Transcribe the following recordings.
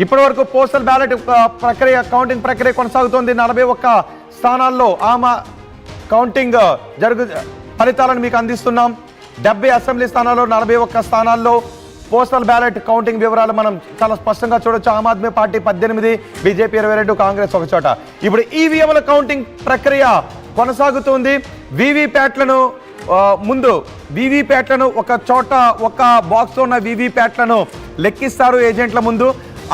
ఇప్పటి వరకు postal ballot ప్రక్రియ కౌంటింగ్ ప్రక్రియ కొనసాగుతోంది. 41 స్థానాల్లో కౌంటింగ్ ఫలితాలను మీకు అందిస్తున్నాం. 70 అసెంబ్లీ స్థానాల్లో 41 స్థానాల్లో పోస్టల్ బ్యాలెట్ కౌంటింగ్ వివరాలు మనం చాలా స్పష్టంగా చూడొచ్చు. ఆమ్ ఆద్మీ పార్టీ 18, బీజేపీ 22, కాంగ్రెస్ ఒక చోట. ఇప్పుడు ఈవీఎంల కౌంటింగ్ ప్రక్రియ కొనసాగుతుంది. వీవీప్యాట్లను ఒక చోట ఒక బాక్స్లో ఉన్న వీవీప్యాట్లను లెక్కిస్తారు ఏజెంట్ల ముందు.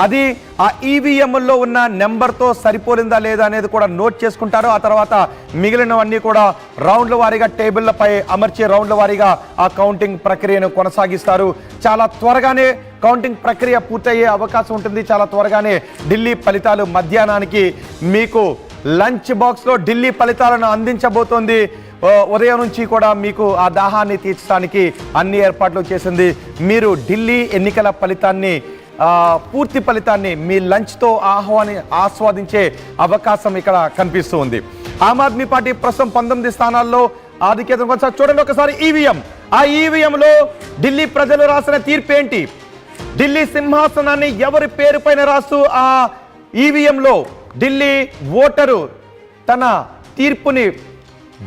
అది ఆ ఈవీఎంలో ఉన్న నెంబర్తో సరిపోలిందా లేదా అనేది కూడా నోట్ చేసుకుంటారు. ఆ తర్వాత మిగిలినవన్నీ కూడా రౌండ్ల వారీగా టేబుళ్లపై అమర్చి రౌండ్ల వారీగా ఆ కౌంటింగ్ ప్రక్రియను కొనసాగిస్తారు. చాలా త్వరగానే కౌంటింగ్ ప్రక్రియ పూర్తయ్యే అవకాశం ఉంటుంది. చాలా త్వరగానే ఢిల్లీ ఫలితాలు మధ్యాహ్నానికి మీకు లంచ్ బాక్స్లో ఢిల్లీ ఫలితాలను అందించబోతోంది. ఉదయం నుంచి కూడా మీకు ఆ దాహాన్ని తీర్చడానికి అన్ని ఏర్పాట్లు చేసింది. మీరు ఢిల్లీ ఎన్నికల ఫలితాన్ని పూర్తి ఫలితాన్ని మీ లంచ్తో ఆస్వాదించే అవకాశం ఇక్కడ కనిపిస్తూ ఉంది. ఆమ్ ఆద్మీ పార్టీ ప్రస్తుతం 19 స్థానాల్లో ఆధిక్యత కొనసాగుతుంది. చూడండి ఒకసారి ఈవీఎం. ఆ ఈవీఎంలో ఢిల్లీ ప్రజలు రాసిన తీర్పు ఏంటి? ఢిల్లీ సింహాసనాన్ని ఎవరి పేరు పైన రాస్తూ ఆ ఈవీఎంలో ఢిల్లీ ఓటరు తన తీర్పుని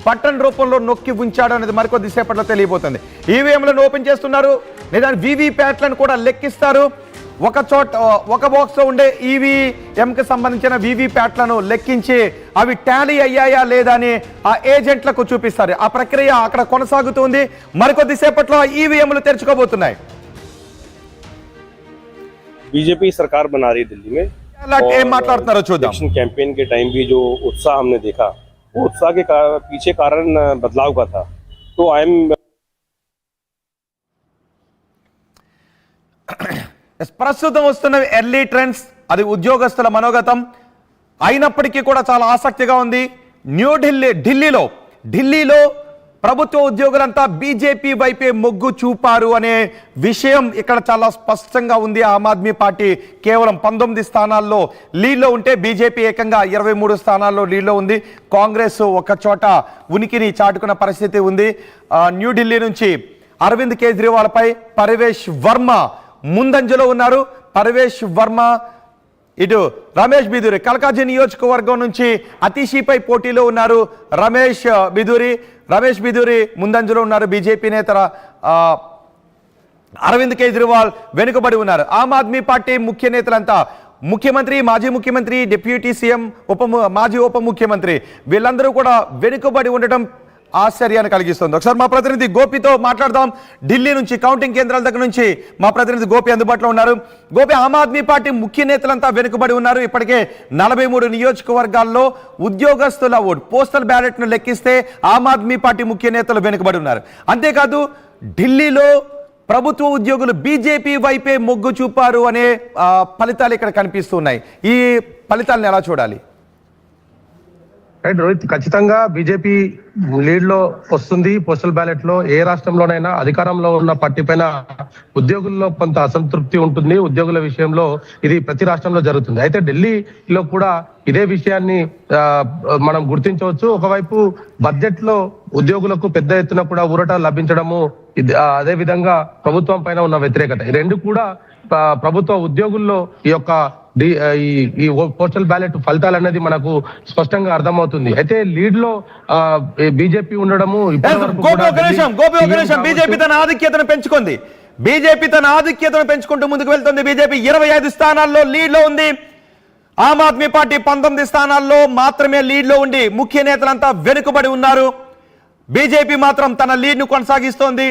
బటన్ రూపంలో నొక్కి ఉంచాడు అనేది మరికొద్ది సేపట్లో తెలియబోతుంది. ఈవీఎంలను ఓపెన్ చేస్తున్నారు, లేదా వీవీప్యాట్లను కూడా లెక్కిస్తారు. ఒక బాక్స్లో ఉండే ఈవీఎంకి సంబంధించిన వీవీప్యాట్లను లెక్కించి అవి టాలీ అయ్యాయా లేదా అని ఆ ఏజెంట్లకు చూపిస్తారు. ఆ ప్రక్రియ అక్కడ కొనసాగుతుంది. మరికొద్ది సేపట్లో ఈవీఎంలు తెరుచుకోబోతున్నాయి. बीजेपी सरकार बना रही दिल्ली में ఏం మాట్లాడుతున్నారో చూద్దాం. इलेक्शन कैंपेन के टाइम भी जो उत्साह हमने देखा, वो उत्साह के पीछे कारण बदलाव का था. तो आई एम ప్రస్తుతం వస్తున్న ఎర్లీ ట్రెండ్స్, అది ఉద్యోగస్తుల మనోగతం అయినప్పటికీ కూడా చాలా ఆసక్తిగా ఉంది. ఢిల్లీలో ప్రభుత్వ ఉద్యోగులంతా బీజేపీ వైపే మొగ్గు చూపారు అనే విషయం ఇక్కడ చాలా స్పష్టంగా ఉంది. ఆమ్ ఆద్మీ పార్టీ కేవలం 19 స్థానాల్లో లీడ్లో ఉంటే బీజేపీ ఏకంగా 23 స్థానాల్లో లీడ్లో ఉంది. కాంగ్రెస్ ఒక చోట ఉనికిని చాటుకున్న పరిస్థితి ఉంది. న్యూఢిల్లీ నుంచి అరవింద్ కేజ్రీవాల్ పై పరవేష్ వర్మ ముందంజలో ఉన్నారు. పరవేష్ వర్మ, ఇటు రమేష్ బిధూరి కల్కాజీ నియోజకవర్గం నుంచి అతీషీపై పోటీలో ఉన్నారు. రమేష్ బిధూరి ముందంజలో ఉన్నారు. బీజేపీ నేత అరవింద్ కేజ్రీవాల్ వెనుకబడి ఉన్నారు. ఆమ్ ఆద్మీ పార్టీ ముఖ్య నేతలంతా ముఖ్యమంత్రి, మాజీ ముఖ్యమంత్రి, డిప్యూటీ సీఎం, మాజీ ఉప ముఖ్యమంత్రి వీళ్ళందరూ కూడా వెనుకబడి ఉండటం ఆశ్చర్యాన్ని కలిగిస్తుంది. ఒకసారి మా ప్రతినిధి గోపితో మాట్లాడదాం. ఢిల్లీ నుంచి కౌంటింగ్ కేంద్రాల దగ్గర నుంచి మా ప్రతినిధి గోపి అందుబాటులో ఉన్నారు. గోపి, ఆమ్ ఆద్మీ పార్టీ ముఖ్య నేతలంతా వెనుకబడి ఉన్నారు. ఇప్పటికే 43 నియోజకవర్గాల్లో ఉద్యోగస్తుల ఓటు పోస్టల్ బ్యాలెట్ను లెక్కిస్తే ఆమ్ ఆద్మీ పార్టీ ముఖ్య నేతలు వెనుకబడి ఉన్నారు. అంతేకాదు ఢిల్లీలో ప్రభుత్వ ఉద్యోగులు బీజేపీ వైపే మొగ్గు చూపారు అనే ఫలితాలు ఇక్కడ కనిపిస్తున్నాయి. ఈ ఫలితాలను ఎలా చూడాలి? రైట్ రోహిత్, ఖచ్చితంగా బీజేపీ లీడ్ లో వస్తుంది. పోస్టల్ బ్యాలెట్ లో ఏ రాష్ట్రంలోనైనా అధికారంలో ఉన్న పార్టీ పైన ఉద్యోగుల్లో కొంత అసంతృప్తి ఉంటుంది. ఉద్యోగుల విషయంలో ఇది ప్రతి రాష్ట్రంలో జరుగుతుంది. అయితే ఢిల్లీలో కూడా ఇదే విషయాన్ని మనం గుర్తించవచ్చు. ఒకవైపు బడ్జెట్ లో ఉద్యోగులకు పెద్ద ఎత్తున కూడా ఊరట లభించడము, అదే విధంగా ప్రభుత్వం పైన ఉన్న వ్యతిరేకత, ఈ రెండు కూడా ప్రభుత్వ ఉద్యోగుల్లో ఈ యొక్క ఈ పోస్టల్ బ్యాలెట్ ఫలితాలు అనేది మనకు స్పష్టంగా అర్థమవుతుంది. అయితే లీడ్ లో బీజేపీ ఉండడము బీజేపీ తన ఆధిక్యతను పెంచుకుంటూ ముందుకు వెళ్తుంది. బీజేపీ 25 స్థానాల్లో లీడ్ లో ఉంది. ఆమ్ ఆద్మీ పార్టీ 19 స్థానాల్లో మాత్రమే లీడ్ లో ఉండి ముఖ్య నేతలంతా వెనుకబడి ఉన్నారు. బీజేపీ మాత్రం తన లీడ్ ను కొనసాగిస్తోంది.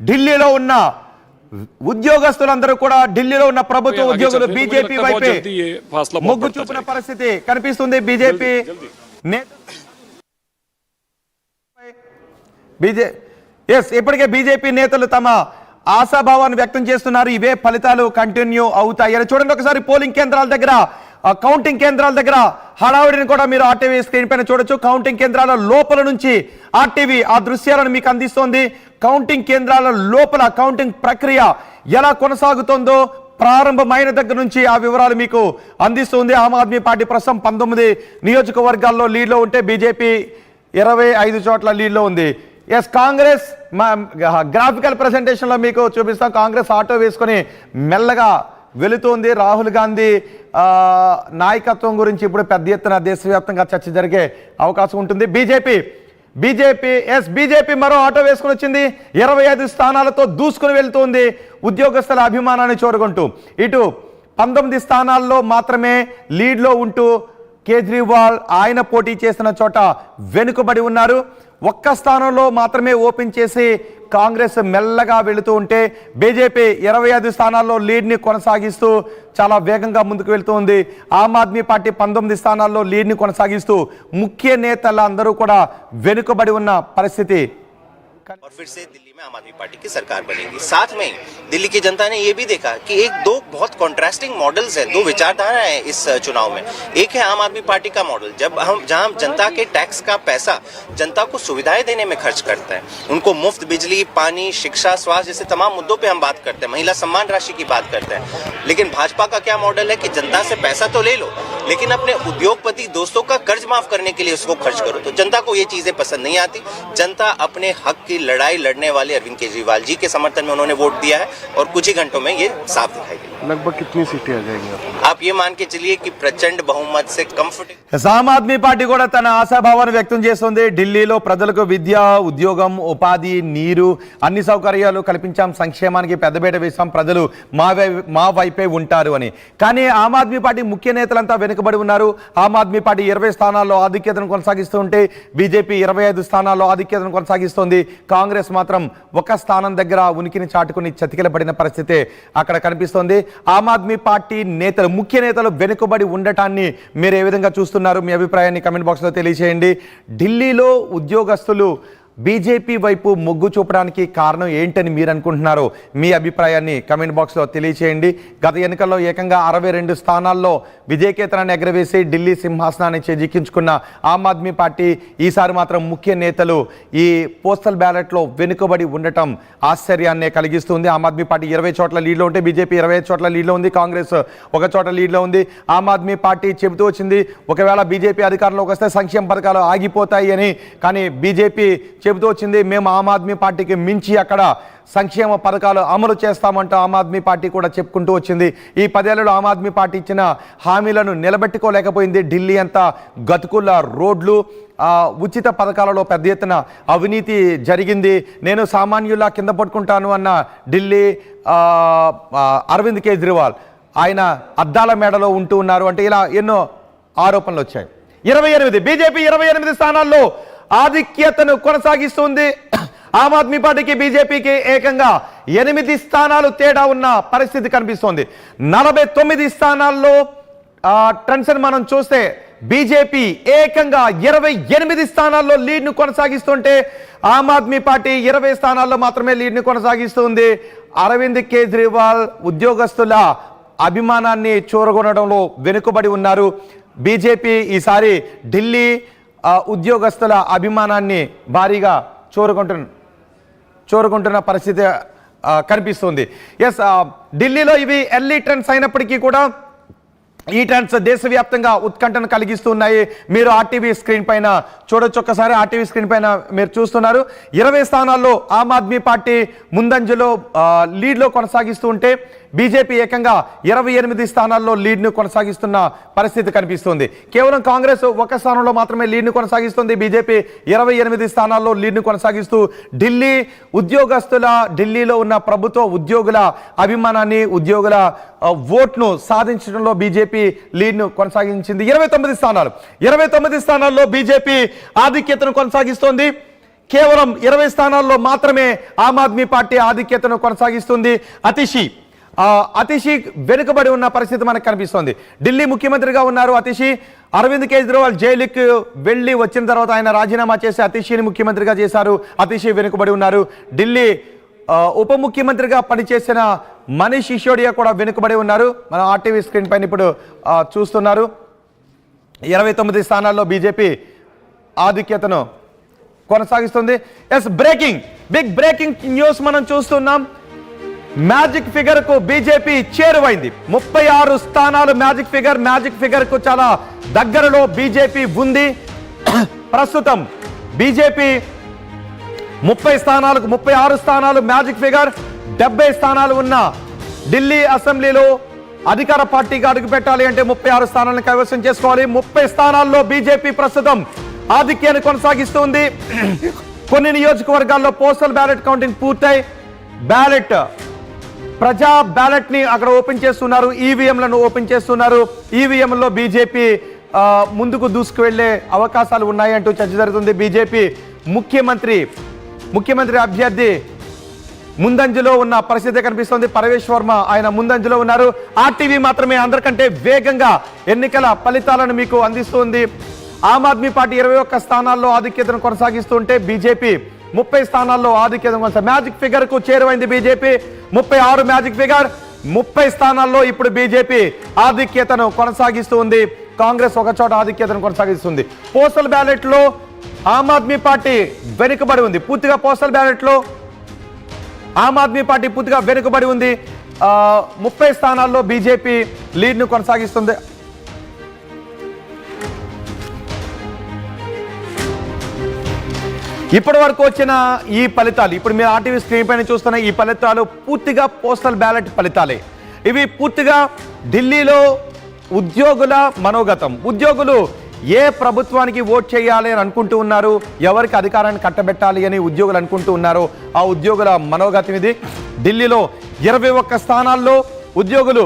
ఢిల్లీలో ఉన్న ఉద్యోగస్తులందరూ కూడా, ఢిల్లీలో ఉన్న ప్రభుత్వ ఉద్యోగులు బీజేపీ వైపే మొగ్గు చూపిన పరిస్థితి కనిపిస్తుంది. బీజేపీ ఇప్పటికే బీజేపీ నేతలు తమ ఆశాభావాన్ని వ్యక్తం చేస్తున్నారు. ఇవే ఫలితాలు కంటిన్యూ అవుతాయని. చూడండి ఒకసారి పోలింగ్ కేంద్రాల దగ్గర, కౌంటింగ్ కేంద్రాల దగ్గర హడావుడిని కూడా మీరు ఆర్టీవీ స్క్రీన్ పైన చూడొచ్చు. కౌంటింగ్ కేంద్రాల లోపల నుంచి ఆర్టీవీ ఆ దృశ్యాలను మీకు అందిస్తోంది. కౌంటింగ్ కేంద్రాల లోపల కౌంటింగ్ ప్రక్రియ ఎలా కొనసాగుతుందో ప్రారంభమైన దగ్గర నుంచి ఆ వివరాలు మీకు అందిస్తుంది. ఆమ్ ఆద్మీ పార్టీ ప్రస్తుతం 19 నియోజకవర్గాల్లో లీడ్లో ఉంటే బీజేపీ 25 చోట్ల లీడ్లో ఉంది. కాంగ్రెస్ గ్రాఫికల్ ప్రెజెంటేషన్లో మీకు చూపిస్తాం. కాంగ్రెస్ ఆటో వేసుకొని మెల్లగా వెళుతోంది. రాహుల్ గాంధీ నాయకత్వం గురించి ఇప్పుడు పెద్ద ఎత్తున దేశవ్యాప్తంగా చర్చ జరిగే అవకాశం ఉంటుంది. బీజేపీ మరో ఆటో వేసుకుని వచ్చింది. 25 స్థానాలతో దూసుకుని వెళ్తోంది ఉద్యోగస్తుల అభిమానాన్ని చూరగొంటూ. ఇటు 19 స్థానాల్లో మాత్రమే లీడ్లో ఉంటూ కేజ్రీవాల్ ఆయన పోటీ చేసిన చోట వెనుకబడి ఉన్నారు. ఒక్క స్థానంలో మాత్రమే ఓపెన్ చేసి కాంగ్రెస్ మెల్లగా వెళుతూ ఉంటే బీజేపీ 25 స్థానాల్లో లీడ్ని కొనసాగిస్తూ చాలా వేగంగా ముందుకు వెళ్తుంది. ఆమ్ ఆద్మీ పార్టీ 19 స్థానాల్లో లీడ్ని కొనసాగిస్తూ ముఖ్య నేతలందరూ కూడా వెనుకబడి ఉన్న పరిస్థితి. और फिर से दिल्ली में आम आदमी पार्टी की सरकार बनेगी। साथ में दिल्ली की जनता ने ये भी देखा कि दो बहुत कॉन्ट्रास्टिंग मॉडल्स हैं, दो विचारधारा है इस चुनाव में। एक है आम आदमी पार्टी का मॉडल, जहां जनता के टैक्स का पैसा जनता को सुविधाएं देने में खर्च करता है, उनको मुफ्त बिजली, पानी, शिक्षा, स्वास्थ्य जैसे तमाम मुद्दों पे हम बात करते हैं, महिला सम्मान राशि की बात करते हैं। लेकिन भाजपा का क्या मॉडल है कि जनता से पैसा तो ले लो, लेकिन अपने उद्योगपति दोस्तों का कर्ज माफ करने के लिए उसको खर्च करो। तो जनता को ये चीजें पसंद नहीं आती। जनता अपने हक की लड़ाई लड़ने वाले अरविंद केजरीवाल जी के समर्थन में उन्होंने वोट दिया है और कुछ ही घंटों में ये साफ दिखाई देगा। लगभग कितनी सीटें आ जाएंगी आप ये मान के चलिए कि प्रचंड बहुमत से कंफर्टेबल। ఆమ్ ఆద్మీ పార్టీ కూడా తన ఆశాభావాన్ని వ్యక్తం చేస్తుంది. ఢిల్లీలో ప్రజలకు విద్య, ఉద్యోగం, ఉపాధి, నీరు అన్ని సౌకర్యాలు కల్పించాం, సంక్షేమానికి పెద్దపీట వేశాం, ప్రజలు మా వైపే ఉంటారు అని. కానీ ఆమ్ ఆద్మీ పార్టీ ముఖ్య నేతలంతా వెనుకబడి ఉన్నారు. ఆమ్ ఆద్మీ పార్టీ 20 స్థానాల్లో ఆధిక్యతను కొనసాగిస్తూ ఉంటే బీజేపీ 25 స్థానాల్లో ఆధిక్యతను కొనసాగిస్తోంది. కాంగ్రెస్ మాత్రం ఒక స్థానం దగ్గర ఉనికిని చాటుకుని చతికిలబడిన పరిస్థితి అక్కడ కనిపిస్తోంది. ఆమ్ ఆద్మీ పార్టీ నేతలు, ముఖ్య నేతలు వెనుకబడి ఉండటాన్ని మీరు ఏ విధంగా చూస్తున్నారు? మీ అభిప్రాయాన్ని కమెంట్ బాక్స్లో తెలియజేయండి. ఢిల్లీలో ఉద్యోగస్తులు బీజేపీ వైపు మొగ్గు చూపడానికి కారణం ఏంటని మీరు అనుకుంటున్నారో మీ అభిప్రాయాన్ని కమెంట్ బాక్స్లో తెలియచేయండి. గత ఎన్నికల్లో ఏకంగా 62 స్థానాల్లో విజయకేతనాన్ని ఎగరవేసి ఢిల్లీ సింహాసనాన్ని చేజిక్కించుకున్న ఆమ్ ఆద్మీ పార్టీ ఈసారి మాత్రం ముఖ్య నేతలు ఈ పోస్టల్ బ్యాలెట్లో వెనుకబడి ఉండటం ఆశ్చర్యాన్నే కలిగిస్తుంది. ఆమ్ ఆద్మీ పార్టీ 20 చోట్ల లీడ్లో ఉంటే బీజేపీ 25 చోట్ల లీడ్లో ఉంది, కాంగ్రెస్ ఒక చోట లీడ్లో ఉంది. ఆమ్ ఆద్మీ పార్టీ చెబుతూ వచ్చింది ఒకవేళ బీజేపీ అధికారంలోకి వస్తే సంక్షేమ పథకాలు ఆగిపోతాయి అని. కానీ బీజేపీ చెబుతూ వచ్చింది మేము ఆమ్ ఆద్మీ పార్టీకి మించి అక్కడ సంక్షేమ పథకాలు అమలు చేస్తామంటూ ఆమ్ ఆద్మీ పార్టీ కూడా చెప్పుకుంటూ వచ్చింది. ఈ 10 ఏళ్లలో ఆమ్ ఆద్మీ పార్టీ ఇచ్చిన హామీలను నిలబెట్టుకోలేకపోయింది. ఢిల్లీ అంతా గతుకుల రోడ్లు, ఉచిత పథకాలలో పెద్ద ఎత్తున అవినీతి జరిగింది. నేను సామాన్యులా కింద పట్టుకుంటాను అన్న ఢిల్లీ అరవింద్ కేజ్రీవాల్ ఆయన అద్దాల మేడలో ఉంటూ ఉన్నారు అంటే ఇలా ఎన్నో ఆరోపణలు వచ్చాయి. 28 బీజేపీ 28 స్థానాల్లో ఆధిక్యతను కొనసాగిస్తుంది. ఆమ్ ఆద్మీ పార్టీకి బీజేపీకి ఏకంగా 8 స్థానాలు తేడా ఉన్న పరిస్థితి కనిపిస్తోంది. 49 స్థానాల్లో ట్రెండ్స్ మనం చూస్తే బీజేపీ ఏకంగా 28 స్థానాల్లో లీడ్ను కొనసాగిస్తుంటే ఆమ్ ఆద్మీ పార్టీ 20 స్థానాల్లో మాత్రమే లీడ్ను కొనసాగిస్తుంది. అరవింద్ కేజ్రీవాల్ ఉద్యోగస్తుల అభిమానాన్ని చూరగొనడంలో వెనుకబడి ఉన్నారు. బీజేపీ ఈసారి ఢిల్లీ ఉద్యోగస్తుల అభిమానాన్ని భారీగా చూరగొంటున్న పరిస్థితి కనిపిస్తుంది. ఎస్, ఢిల్లీలో ఇవి ఎర్లీ ట్రెండ్స్ అయినప్పటికీ కూడా ఈ ట్రెండ్స్ దేశవ్యాప్తంగా ఉత్కంఠను కలిగిస్తున్నాయి. మీరు ఆర్టీవీ స్క్రీన్ పైన చూడొచ్చు. ఒక్కసారి ఆర్టీవీ స్క్రీన్ పైన మీరు చూస్తున్నారు 20 స్థానాల్లో ఆమ్ ఆద్మీ పార్టీ ముందంజలో లీడ్లో కొనసాగిస్తూ ఉంటే బీజేపీ ఏకంగా 28 స్థానాల్లో లీడ్ను కొనసాగిస్తున్న పరిస్థితి కనిపిస్తుంది. కేవలం కాంగ్రెస్ ఒక స్థానంలో మాత్రమే లీడ్ను కొనసాగిస్తుంది. బీజేపీ 28 స్థానాల్లో లీడ్ను కొనసాగిస్తూ ఢిల్లీలో ఉన్న ప్రభుత్వ ఉద్యోగుల అభిమానాన్ని, ఉద్యోగుల ఓట్ను సాధించడంలో బీజేపీ లీడ్ను కొనసాగించింది. 29 స్థానాల్లో బీజేపీ ఆధిక్యతను కొనసాగిస్తోంది. కేవలం 20 స్థానాల్లో మాత్రమే ఆమ్ ఆద్మీ పార్టీ ఆధిక్యతను కొనసాగిస్తుంది. అతిషి వెనుకబడి ఉన్న పరిస్థితి మనకు కనిపిస్తోంది. ఢిల్లీ ముఖ్యమంత్రిగా ఉన్నారు అతిషి. అరవింద్ కేజ్రీవాల్ జైలుకి వెళ్ళి వచ్చిన తర్వాత ఆయన రాజీనామా చేసి అతిషిని ముఖ్యమంత్రిగా చేశారు. అతిషి వెనుకబడి ఉన్నారు. ఢిల్లీ ఉప ముఖ్యమంత్రిగా పనిచేసిన మనీష్ సిసోడియా కూడా వెనుకబడి ఉన్నారు. మనం ఆర్టీవీ స్క్రీన్ పైన ఇప్పుడు చూస్తున్నారు. 29 స్థానాల్లో బీజేపీ ఆధిక్యతను కొనసాగిస్తుంది. ఎస్, బిగ్ బ్రేకింగ్ న్యూస్ మనం చూస్తున్నాం. మ్యాజిక్ ఫిగర్ కు బీజేపీ చేరువైంది. 36 స్థానాలు మ్యాజిక్ ఫిగర్ కు చాలా దగ్గరలో బీజేపీ ఉంది. ప్రస్తుతం బీజేపీ 36 స్థానాలు మ్యాజిక్ ఫిగర్, 70 స్థానాలు ఉన్న ఢిల్లీ అసెంబ్లీలో అధికార పార్టీగా అడుగు పెట్టాలి అంటే 36 స్థానాలను కైవసం చేసుకోవాలి. 30 స్థానాల్లో బీజేపీ ప్రస్తుతం ఆధిక్యాన్ని కొనసాగిస్తుంది. కొన్ని నియోజకవర్గాల్లో పోస్టల్ బ్యాలెట్ కౌంటింగ్ పూర్తయి ప్రజా బ్యాలెట్ ని అక్కడ ఓపెన్ చేస్తున్నారు, ఈవీఎంలను ఓపెన్ చేస్తున్నారు. ఈవీఎంలో బీజేపీ ముందుకు దూసుకువెళ్లే అవకాశాలు ఉన్నాయి అంటూ చర్చ జరుగుతుంది. బీజేపీ ముఖ్యమంత్రి అభ్యర్థి ముందంజలో ఉన్న పరిస్థితి కనిపిస్తోంది. పరమేశ్ వర్మ ఆయన ముందంజలో ఉన్నారు. ఆర్టీవీ మాత్రమే అందరికంటే వేగంగా ఎన్నికల ఫలితాలను మీకు అందిస్తుంది. ఆమ్ ఆద్మీ పార్టీ 21 స్థానాల్లో ఆధిక్యతను కొనసాగిస్తుంటే బీజేపీ 30 స్థానాల్లో ఆధిక్యతను మ్యాజిక్ ఫిగర్ కు చేరువైంది బీజేపీ. 36 magic figure. 30 స్థానాల్లో ఇప్పుడు బీజేపీ ఆధిక్యతను కొనసాగిస్తుంది. కాంగ్రెస్ ఒక చోట ఆధిక్యతను కొనసాగిస్తుంది. పోస్టల్ బ్యాలెట్ లో ఆమ్ ఆద్మీ పార్టీ వెనుకబడి ఉంది. పూర్తిగా పోస్టల్ బ్యాలెట్ లో ఆమ్ ఆద్మీ పార్టీ పూర్తిగా వెనుకబడి ఉంది. 30 స్థానాల్లో బీజేపీ లీడ్ ను కొనసాగిస్తుంది. ఇప్పటి వరకు వచ్చిన ఈ ఫలితాలు, ఇప్పుడు మీరు ఆర్టీవీ స్క్రీన్ పైన చూస్తున్న ఈ ఫలితాలు పూర్తిగా పోస్టల్ బ్యాలెట్ ఫలితాలే. ఇవి పూర్తిగా ఢిల్లీలో ఉద్యోగుల మనోగతం. ఉద్యోగులు ఏ ప్రభుత్వానికి ఓట్ చేయాలి అని అనుకుంటూ ఉన్నారు, ఎవరికి అధికారాన్ని కట్టబెట్టాలి అని ఉద్యోగులు అనుకుంటూ ఉన్నారు. ఆ ఉద్యోగుల మనోగతం ఇది. ఢిల్లీలో 21 స్థానాల్లో ఉద్యోగులు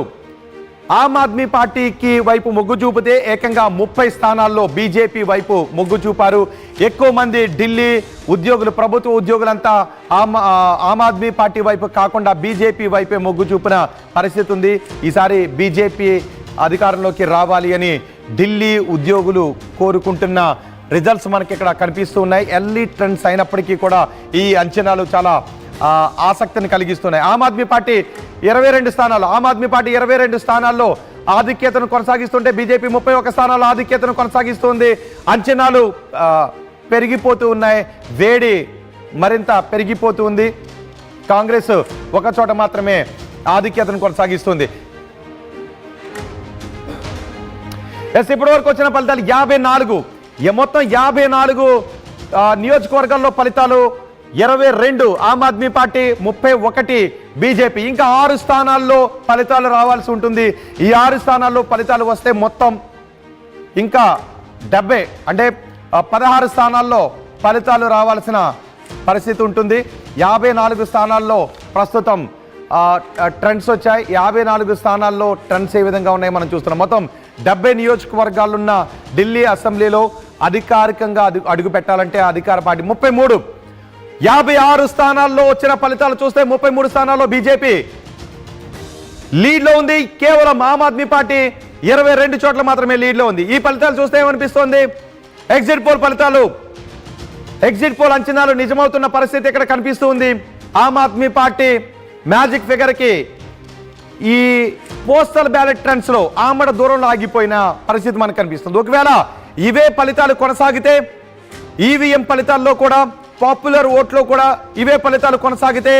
ఆమ్ ఆద్మీ పార్టీకి వైపు మొగ్గు చూపితే ఏకంగా 30 స్థానాల్లో బీజేపీ వైపు మొగ్గు చూపారు. ఎక్కువ మంది ఢిల్లీ ఉద్యోగులు, ప్రభుత్వ ఉద్యోగులంతా ఆమ్ ఆద్మీ పార్టీ వైపు కాకుండా బీజేపీ వైపే మొగ్గు చూపిన పరిస్థితి ఉంది. ఈసారి బీజేపీ అధికారంలోకి రావాలి అని ఢిల్లీ ఉద్యోగులు కోరుకుంటున్న రిజల్ట్స్ మనకి ఇక్కడ కనిపిస్తూ ఉన్నాయి. ఎర్లీ ట్రెండ్స్ అయినప్పటికీ కూడా ఈ అంచనాలు చాలా ఆసక్తిని కలిగిస్తున్నాయి. ఆమ్ ఆద్మీ పార్టీ 22 స్థానాలు, ఆమ్ ఆద్మీ పార్టీ 22 స్థానాల్లో ఆధిక్యతను కొనసాగిస్తుంటే బీజేపీ 31 స్థానాల్లో ఆధిక్యతను కొనసాగిస్తుంది. అంచనాలు పెరిగిపోతూ ఉన్నాయి. వేడి మరింత పెరిగిపోతూ ఉంది. కాంగ్రెస్ ఒక చోట మాత్రమే ఆధిక్యతను కొనసాగిస్తుంది. ఇప్పటి వరకు వచ్చిన ఫలితాలు 54. మొత్తం 54 నియోజకవర్గాల్లో ఫలితాలు. 22 ఆమ్ ఆద్మీ పార్టీ, 31 బీజేపీ. ఇంకా 6 స్థానాల్లో ఫలితాలు రావాల్సి ఉంటుంది. ఈ 6 స్థానాల్లో ఫలితాలు వస్తే మొత్తం ఇంకా 70, అంటే 16 స్థానాల్లో ఫలితాలు రావాల్సిన పరిస్థితి ఉంటుంది. 54 స్థానాల్లో ప్రస్తుతం ట్రెండ్స్ వచ్చాయి. 54 స్థానాల్లో ట్రెండ్స్ ఏ విధంగా ఉన్నాయి మనం చూస్తున్నాం. మొత్తం 70 నియోజకవర్గాలున్న ఢిల్లీ అసెంబ్లీలో అధికారికంగా అడుగు పెట్టాలంటే అధికార పార్టీ 33. 56 స్థానాల్లో వచ్చిన ఫలితాలు చూస్తే 33 స్థానాల్లో బీజేపీ లీడ్లో ఉంది. కేవలం ఆమ్ ఆద్మీ పార్టీ 22 చోట్ల మాత్రమే లీడ్లో ఉంది. ఈ ఫలితాలు చూస్తే ఏమనిపిస్తోంది? ఎగ్జిట్ పోల్ ఫలితాలు, ఎగ్జిట్ పోల్ అంచనాలు నిజమవుతున్న పరిస్థితి ఇక్కడ కనిపిస్తూ ఉంది. ఆమ్ ఆద్మీ పార్టీ మ్యాజిక్ ఫిగర్కి ఈ పోస్టల్ బ్యాలెట్ ట్రెండ్స్ లో ఆమడ దూరంలో ఆగిపోయిన పరిస్థితి మనకు కనిపిస్తుంది. ఒకవేళ ఇవే ఫలితాలు కొనసాగితే, ఈవీఎం ఫలితాల్లో కూడా, పాపులర్ ఓట్లో కూడా ఇవే ఫలితాలు కొనసాగితే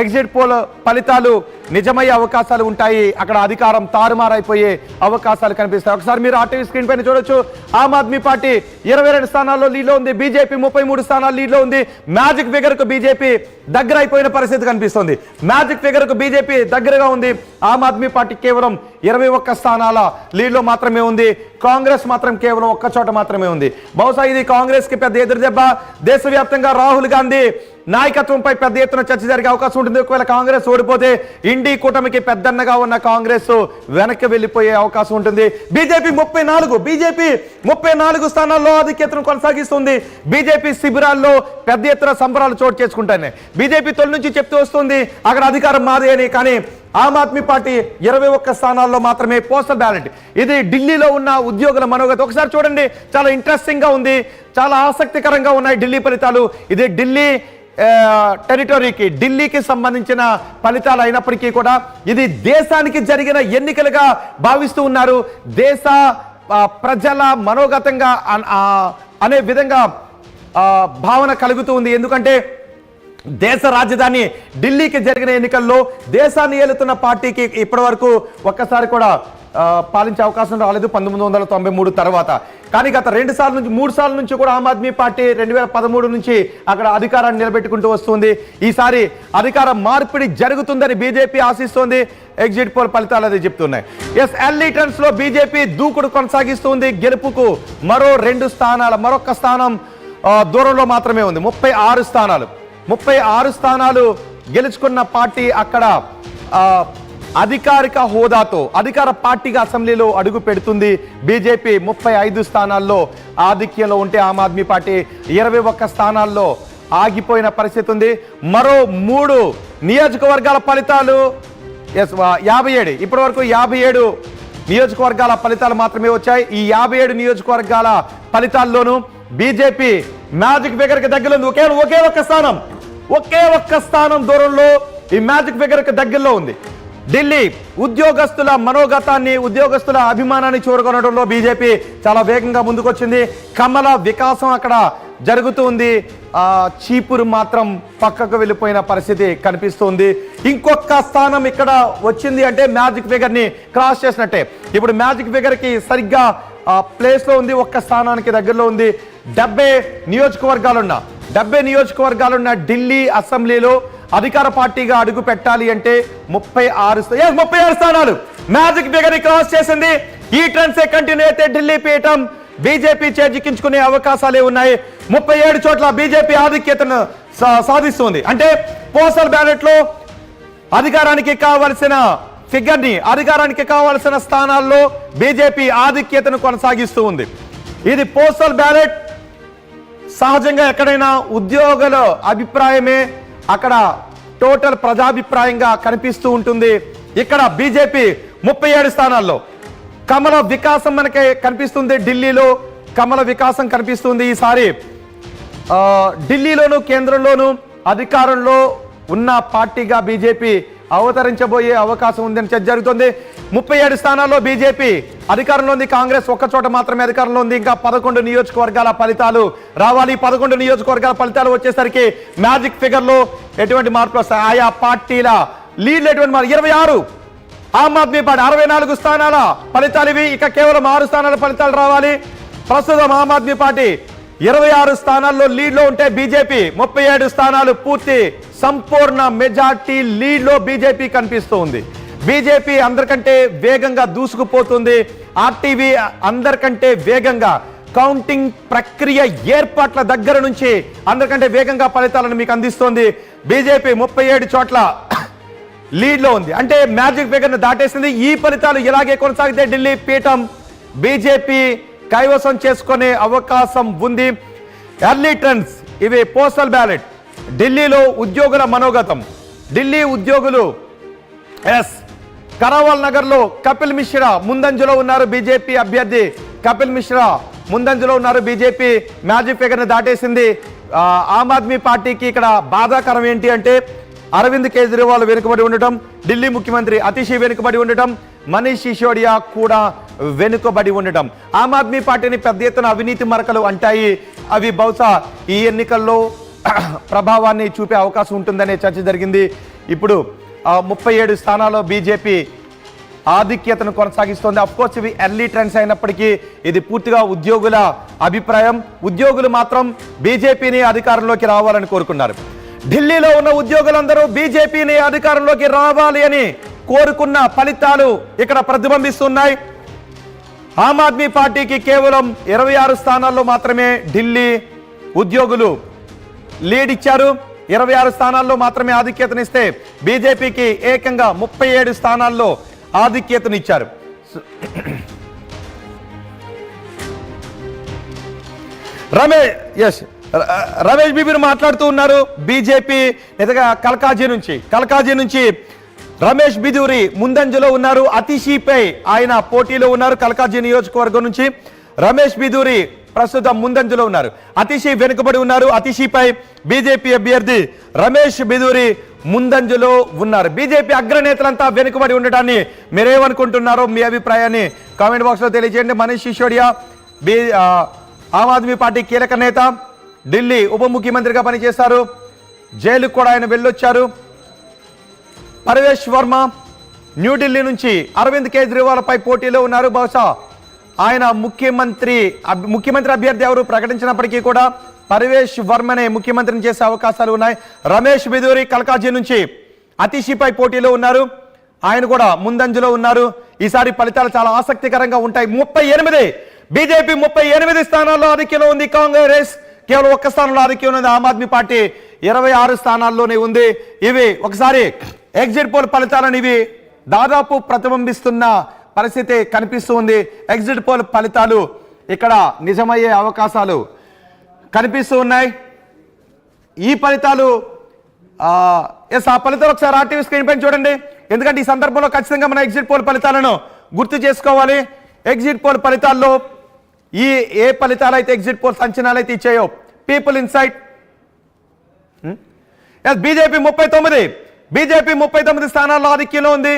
ఎగ్జిట్ పోల్ ఫలితాలు నిజమయ్యే అవకాశాలు ఉంటాయి. అక్కడ అధికారం తారుమారైపోయే అవకాశాలు కనిపిస్తాయి. ఒకసారి మీరు ఆర్టీవీ స్క్రీన్ పైన చూడొచ్చు. ఆమ్ ఆద్మీ పార్టీ 22 స్థానాల్లో లీడ్లో ఉంది. బీజేపీ 33 స్థానాలు లీడ్లో ఉంది. మ్యాజిక్ ఫిగర్ కు బీజేపీ దగ్గర అయిపోయిన పరిస్థితి కనిపిస్తుంది. మ్యాజిక్ ఫిగర్ కు బీజేపీ దగ్గరగా ఉంది. ఆమ్ ఆద్మీ పార్టీ కేవలం 21 స్థానాల లీడ్లో మాత్రమే ఉంది. కాంగ్రెస్ మాత్రం కేవలం ఒక్క చోట మాత్రమే ఉంది. బహుశా ఇది కాంగ్రెస్ కి పెద్ద ఎదురుదెబ్బ. దేశవ్యాప్తంగా రాహుల్ గాంధీ నాయకత్వంపై పెద్ద ఎత్తున చర్చ జరిగే అవకాశం ఉంటుంది. ఒకవేళ కాంగ్రెస్ ఓడిపోతే ఇండి కూటమికి పెద్దన్నగా ఉన్న కాంగ్రెస్ వెనక్కి వెళ్ళిపోయే అవకాశం ఉంటుంది. బీజేపీ 34 స్థానాల్లో ఆధిక్యతను కొనసాగిస్తుంది. బీజేపీ శిబిరాల్లో పెద్ద ఎత్తున సంబరాలు చోటు చేసుకుంటాయి. బీజేపీ తొలి నుంచి చెప్తూ వస్తుంది అక్కడ అధికారం మాదే అని. కానీ ఆమ్ ఆద్మీ పార్టీ 21 స్థానాల్లో మాత్రమే పోస్టల్ బ్యాలెట్. ఇది ఢిల్లీలో ఉన్న ఉద్యోగుల మనోగత. ఒకసారి చూడండి, చాలా ఇంట్రెస్టింగ్ గా ఉంది, చాలా ఆసక్తికరంగా ఉన్నాయి ఢిల్లీ ఫలితాలు. ఇది ఢిల్లీ టెరిటరీకి, ఢిల్లీకి సంబంధించిన ఫలితాలు అయినప్పటికీ కూడా ఇది దేశానికి జరిగిన ఎన్నికలుగా భావిస్తూ ఉన్నారు. దేశ ప్రజల మనోగతంగా అనే విధంగా భావన కలుగుతూ ఉంది. ఎందుకంటే దేశ రాజధాని ఢిల్లీకి జరిగిన ఎన్నికల్లో దేశాన్ని ఏలుతున్న పార్టీకి ఇప్పటి వరకు ఒక్కసారి కూడా పాలించే అవకాశం రాలేదు 1993 తర్వాత. కానీ గత 2 సార్లు నుంచి 3 సార్లు నుంచి కూడా ఆమ్ ఆద్మీ పార్టీ 2013 నుంచి అక్కడ అధికారాన్ని నిలబెట్టుకుంటూ వస్తుంది. ఈసారి అధికార మార్పిడి జరుగుతుందని బీజేపీ ఆశిస్తోంది. ఎగ్జిట్ పోల్ ఫలితాలు అది చెప్తున్నాయి. ఎర్లీ టర్న్స్ లో బీజేపీ దూకుడు కొనసాగిస్తుంది. గెలుపుకు మరొక స్థానం దూరంలో మాత్రమే ఉంది. 36 స్థానాలు గెలుచుకున్న పార్టీ అక్కడ అధికారిక హోదాతో అధికార పార్టీగా అసెంబ్లీలో అడుగు పెడుతుంది. బీజేపీ 35 స్థానాల్లో ఆధిక్యంలో ఉంటే ఆమ్ ఆద్మీ పార్టీ 21 స్థానాల్లో ఆగిపోయిన పరిస్థితి ఉంది. మరో 3 నియోజకవర్గాల ఫలితాలు 57 ఇప్పటి వరకు 57 నియోజకవర్గాల ఫలితాలు మాత్రమే వచ్చాయి. ఈ 57 నియోజకవర్గాల ఫలితాల్లోనూ బీజేపీ మ్యాజిక్ ఫిగర్ కి దగ్గరలో ఉంది. ఒకే ఒక్క స్థానం దూరంలో ఈ మ్యాజిక్ ఫిగర్ కి దగ్గరలో ఉంది. ఢిల్లీ ఉద్యోగస్తుల మనోగతాన్ని ఉద్యోగస్తుల అభిమానాన్ని చూరగొనడంలో బీజేపీ చాలా వేగంగా ముందుకొచ్చింది. కమల వికాసం అక్కడ జరుగుతుంది. చీపురు మాత్రం పక్కకు వెళ్ళిపోయిన పరిస్థితి కనిపిస్తుంది. ఇంకొక స్థానం ఇక్కడ వచ్చింది అంటే మ్యాజిక్ ఫిగర్ ని క్రాస్ చేసినట్టే. ఇప్పుడు మ్యాజిక్ ఫిగర్ కి సరిగ్గా ప్లేస్ లో ఉంది. ఒక్క స్థానానికి దగ్గరలో ఉంది. 70 నియోజకవర్గాలున్న ఢిల్లీ అసెంబ్లీలో అధికార పార్టీగా అడుగు పెట్టాలి అంటే 36 స్థానాలు మ్యాజిక్ ఫిగర్ ని క్రాస్ చేసింది. ఈ ట్రెండ్స్ కంటిన్యూ అయితే ఢిల్లీ పీఠం బీజేపీ చేజిక్కించుకునే అవకాశాలే ఉన్నాయి. 37 చోట్ల బీజేపీ ఆధిక్యతను సాధిస్తుంది. అంటే పోస్టల్ బ్యాలెట్ లో అధికారానికి కావలసిన అధికారానికి కావలసిన స్థానాల్లో బీజేపీ ఆధిక్యతను కొనసాగిస్తూ ఉంది. ఇది పోస్టల్ బ్యాలెట్. సహజంగా ఎక్కడైనా ఉద్యోగుల అభిప్రాయమే అక్కడ టోటల్ ప్రజాభిప్రాయంగా కనిపిస్తూ ఉంటుంది. ఇక్కడ బీజేపీ 37 స్థానాల్లో కమల వికాసం మనకి కనిపిస్తుంది. ఢిల్లీలో కమల వికాసం కనిపిస్తుంది. ఈసారి ఢిల్లీలోను కేంద్రంలోను అధికారంలో ఉన్న పార్టీగా బీజేపీ అవతరించబోయే అవకాశం ఉందని చర్చ జరుగుతుంది. 37 స్థానాల్లో బీజేపీ అధికారంలో ఉంది. కాంగ్రెస్ ఒక్క చోట మాత్రమే అధికారంలో ఉంది. ఇంకా 11 నియోజకవర్గాల ఫలితాలు రావాలి. 11 నియోజకవర్గాల ఫలితాలు వచ్చేసరికి మ్యాజిక్ ఫిగర్ లో ఎటువంటి మార్పులు వస్తాయి, ఆయా పార్టీల లీడ్లు ఎటువంటి మార్పు. 26 ఆమ్ ఆద్మీ పార్టీ 64 స్థానాల ఫలితాలు ఇవి. ఇక కేవలం 6 స్థానాల ఫలితాలు రావాలి. ప్రస్తుతం ఆమ్ ఆద్మీ పార్టీ 26 స్థానాల్లో లీడ్ లో ఉంటే బీజేపీ 37 స్థానాలు పూర్తి సంపూర్ణ మెజార్టీ లీడ్ లో బీజేపీ కనిపిస్తూ ఉంది. బీజేపీ అందరికంటే వేగంగా దూసుకుపోతుంది. ఆర్టీవీ అందరికంటే వేగంగా కౌంటింగ్ ప్రక్రియ ఏర్పాట్ల దగ్గర నుంచి అందరికంటే వేగంగా ఫలితాలను మీకు అందిస్తోంది. బీజేపీ 37 చోట్ల లీడ్ లో ఉంది. అంటే మ్యాజిక్ ఫిగర్ ను దాటేసింది. ఈ ఫలితాలు ఇలాగే కొనసాగితే ఢిల్లీ పీఠం బీజేపీ కైవసం చేసుకునే అవకాశం ఉంది. ఎర్లీ ట్రెండ్స్ ఇవి పోస్టల్ బ్యాలెట్. ఢిల్లీలో ఉద్యోగుల మనోగతం. ఢిల్లీ ఉద్యోగులు కరావల్ నగర్ లో కపిల్ మిశ్రా ముందంజలో ఉన్నారు. బీజేపీ అభ్యర్థి కపిల్ మిశ్రా ముందంజలో ఉన్నారు. బీజేపీ మ్యాజిక్ ఫిగర్ ని దాటేసింది. ఆమ్ ఆద్మీ పార్టీకి ఇక్కడ బాధాకరం ఏంటి అంటే అరవింద్ కేజ్రీవాల్ వెనుకబడి ఉండటం, ఢిల్లీ ముఖ్యమంత్రి అతిషి వెనుకబడి ఉండటం, మనీష్ సిసోడియా కూడా వెనుకబడి ఉండటం. ఆమ్ ఆద్మీ పార్టీని పెద్ద ఎత్తున అవినీతి మరకలు అంటాయి. అవి బహుశా ఈ ఎన్నికల్లో ప్రభావాన్ని చూపే అవకాశం ఉంటుందనే చర్చ జరిగింది. ఇప్పుడు 37 స్థానాల్లో బీజేపీ ఆధిక్యతను కొనసాగిస్తోంది. అఫ్కోర్స్ ఇవి ఎర్లీ ట్రెండ్స్ అయినప్పటికీ ఇది పూర్తిగా ఉద్యోగుల అభిప్రాయం. ఉద్యోగులు మాత్రం బీజేపీని అధికారంలోకి రావాలని కోరుకున్నారు. ఢిల్లీలో ఉన్న ఉద్యోగులందరూ బీజేపీని అధికారంలోకి రావాలి అని కోరుకున్న ఫలితాలు ఇక్కడ ప్రతిబింబిస్తున్నాయి. ఆమ్ ఆద్మీ పార్టీకి కేవలం 26 స్థానాల్లో మాత్రమే ఢిల్లీ ఉద్యోగులు లీడ్ ఇచ్చారు. 26 స్థానాల్లో మాత్రమే ఆధిక్యతనిస్తే బీజేపీకి ఏకంగా 37 స్థానాల్లో ఆధిక్యతనిచ్చారు. రమేష్ బీబీని మాట్లాడుతూ ఉన్నారు. బీజేపీ నేతగా కల్కాజీ నుంచి రమేష్ బిదూరి ముందంజలో ఉన్నారు. అతిషిపై ఆయన పోటీలో ఉన్నారు. కల్కాజీ నియోజకవర్గం నుంచి రమేష్ బిదూరి ప్రస్తుతం ముందంజలో ఉన్నారు. అతిషి వెనుకబడి ఉన్నారు. అతిషిపై బీజేపీ అభ్యర్థి రమేష్ బిదూరి ముందంజలో ఉన్నారు. బీజేపీ అగ్రనేతలంతా వెనుకబడి ఉండటాన్ని మీరేమనుకుంటున్నారో మీ అభిప్రాయాన్ని కామెంట్ బాక్స్ లో తెలియజేయండి. మనీష్ సిసోడియా ఆమ్ ఆద్మీ పార్టీ కీలక నేత, ఢిల్లీ ఉప ముఖ్యమంత్రిగా పనిచేశారు. జైలుకు కూడా ఆయన వెళ్ళొచ్చారు. పరవేష్ వర్మ న్యూఢిల్లీ నుంచి అరవింద్ కేజ్రీవాల్ పై పోటీలో ఉన్నారు. బహుశా ఆయన ముఖ్యమంత్రి అభ్యర్థి ఎవరు ప్రకటించినప్పటికీ కూడా పర్వేష్ వర్మనే ముఖ్యమంత్రిని చేసే అవకాశాలు ఉన్నాయి. రమేష్ బిధూరి కల్కాజీ నుంచి అతిషిపై పోటీలో ఉన్నారు. ఆయన కూడా ముందంజలో ఉన్నారు. ఈసారి ఫలితాలు చాలా ఆసక్తికరంగా ఉంటాయి. 38 బీజేపీ 38 స్థానాల్లో ఆధిక్యంలో ఉంది. కాంగ్రెస్ కేవలం 1 స్థానంలో ఆధిక్యం ఉంది. ఆమ్ ఆద్మీ పార్టీ 26 స్థానాల్లోనే ఉంది. ఇవి ఒకసారి ఎగ్జిట్ పోల్ ఫలితాలను ఇవి దాదాపు ప్రతిబింబిస్తున్న పరిస్థితి కనిపిస్తుంది. ఎగ్జిట్ పోల్ ఫలితాలు ఇక్కడ నిజమయ్యే అవకాశాలు కనిపిస్తూ ఉన్నాయి. ఈ ఫలితాలు ఆ ఫలితాలు ఒకసారి ఆర్టీవీ స్క్రీన్ పైన చూడండి. ఎందుకంటే ఈ సందర్భంలో ఖచ్చితంగా మన ఎగ్జిట్ పోల్ ఫలితాలను గుర్తు చేసుకోవాలి. ఎగ్జిట్ పోల్ ఫలితాల్లో ఏ ఫలితాలు అయితే ఎగ్జిట్ పోల్స్ అంచనాలు అయితే ఇచ్చాయో పీపుల్ ఇన్సైట్ బీజేపీ 39 స్థానాల్లో ఆధిక్యంలో ఉంది.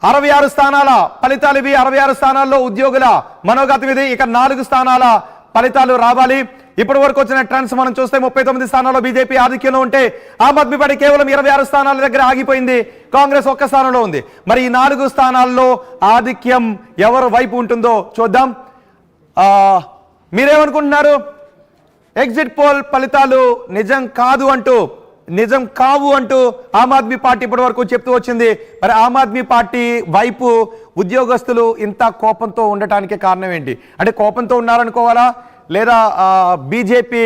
66 స్థానాల ఫలితాలు ఇవి. 66 స్థానాల్లో ఉద్యోగుల మనోగతం ఇది. ఇక 4 స్థానాల ఫలితాలు రావాలి. ఇప్పటి వరకు వచ్చిన ట్రెండ్స్ మనం చూస్తే 39 స్థానాల్లో బీజేపీ ఆధిక్యంలో ఉంటే ఆమ్ ఆద్మీ పార్టీ కేవలం 26 స్థానాల దగ్గర ఆగిపోయింది. కాంగ్రెస్ 1 స్థానంలో ఉంది. మరి ఈ 4 స్థానాల్లో ఆధిక్యం ఎవరు వైపు ఉంటుందో చూద్దాం. మీరేమనుకుంటున్నారు? ఎగ్జిట్ పోల్ ఫలితాలు నిజం కావు అంటూ ఆమ్ ఆద్మీ పార్టీ ఇప్పటి వరకు చెప్తూ వచ్చింది. మరి ఆమ్ ఆద్మీ పార్టీ వైపు ఉద్యోగస్తులు ఇంత కోపంతో ఉండటానికి కారణం ఏంటి? అంటే కోపంతో ఉన్నారనుకోవాలా, లేదా బీజేపీ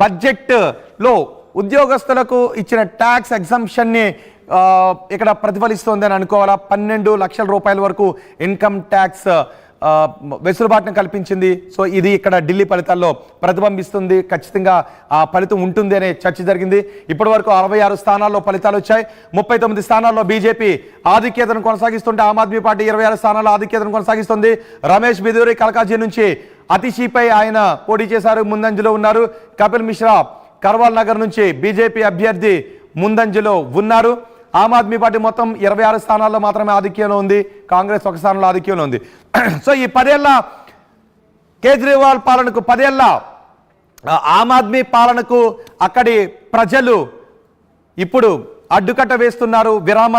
బడ్జెట్లో ఉద్యోగస్తులకు ఇచ్చిన ట్యాక్స్ ఎగ్జంప్షన్ని ఇక్కడ ప్రతిఫలిస్తోంది అని అనుకోవాలా? 12 లక్షల రూపాయల వరకు ఇన్కమ్ ట్యాక్స్ వెసులుబాటును కల్పించింది. సో ఇది ఇక్కడ ఢిల్లీ ఫలితాల్లో ప్రతిబింబిస్తుంది. ఖచ్చితంగా ఆ ఫలితం ఉంటుంది అనే చర్చ జరిగింది. ఇప్పటి వరకు 66 స్థానాల్లో ఫలితాలు వచ్చాయి. 39 స్థానాల్లో బీజేపీ ఆధిక్యతను కొనసాగిస్తుంటే ఆమ్ ఆద్మీ పార్టీ 26 స్థానాల్లో ఆధిక్యతను కొనసాగిస్తుంది. రమేష్ బిధూరి కల్కాజీ నుంచి అతిషిపై ఆయన పోటీ చేశారు, ముందంజలో ఉన్నారు. కపిల్ మిశ్రా కర్వాల్ నగర్ నుంచి బీజేపీ అభ్యర్థి ముందంజలో ఉన్నారు. ఆమ్ ఆద్మీ పార్టీ మొత్తం 26 స్థానాల్లో మాత్రమే ఆధిక్యంలో ఉంది. కాంగ్రెస్ 1 స్థానంలో ఆధిక్యంలో ఉంది. సో ఈ 10 ఏళ్ల కేజ్రీవాల్ పాలనకు, 10 ఏళ్ల ఆమ్ ఆద్మీ పాలనకు అక్కడి ప్రజలు ఇప్పుడు అడ్డుకట్ట వేస్తున్నారు. విరామాన్ని